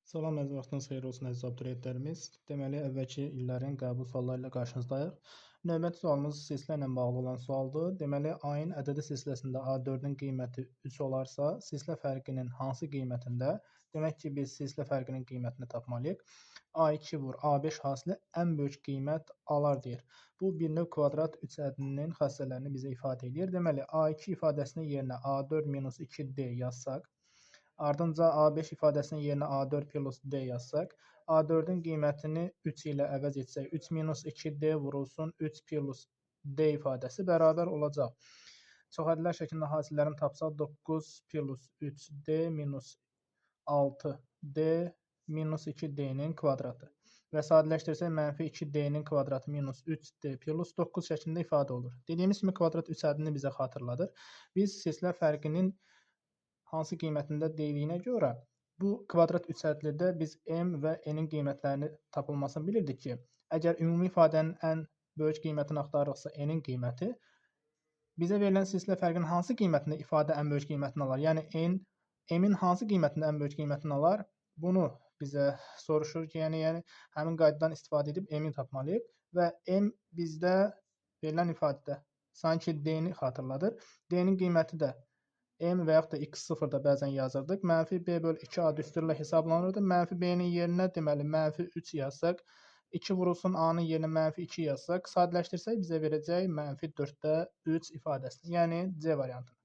Salam, əziz vaxtınız xeyir olsun, əziz abituriyentlərimiz. Deməli, əvvəlki illərin qəbul sualları ilə qarşınızdayıq. Növbəti sualımız silsilə ilə bağlı olan sualdır. Deməli, A-ın ədədi silsiləsində A4-ün qiyməti 3 olarsa, silsilə fərqinin hansı qiymətində? Demək ki, biz silsilə fərqinin qiymətini tapmalıyıq. A2 vur A5 hasili ən böyük qiymət alar deyir. Bu, bir növ kvadrat 3 ədədinin xassələrini bizə ifadə edir. Deməli, A2 ifadəsinin yerinə A4 minus 2D yazsaq, ardınca A5 ifadəsinin yerinə A4 plus D yazsaq, A4-ün qiymətini 3 ilə əvəz etsək, 3 minus 2D vurulsun 3 plus D ifadəsi bərabər olacaq. Çoxhədlər şəklində hasillərini tapsaq, 9 plus 3D minus 6D minus 2D-nin kvadratı. Və sadələşdirsək, mənfi 2D-nin kvadratı minus 3D plus 9 şəklində ifadə olur. Dediyimiz kimi kvadrat 3 ədədini bizə xatırladır. Biz silsilə fərqinin hansı qiymətində deyiliyinə görə bu kvadrat 3 ədədlidə biz M və N-in qiymətlərini tapılmasını bilirdik ki, əgər ümumi ifadənin ən böyük qiymətini axtarırıqsa N-in qiyməti, bizə verilən silsilə fərqinin hansı qiymətində ifadə ən böyük qiymətini alar? Yəni M-in hansı qiymətində ən böyük qiymətini alar? Bunu bizə soruşur ki, yəni həmin qaydadan istifadə edib M-i tapmalıyıq və M bizdə verilən ifadədə sanki D-ni xatırladır. D-nin qiyməti də M və yaxud da x0-da bəzən yazırdıq. Mənfi B bölü 2A düsturla hesablanırdı. Mənfi B-nin yerinə deməli mənfi 3 yazsaq, 2 vurulsun A-nın yerinə mənfi 2 yazsaq, sadələşdirsək bizə verəcək mənfi 4-də 3 ifadəsini. Yəni C variantını.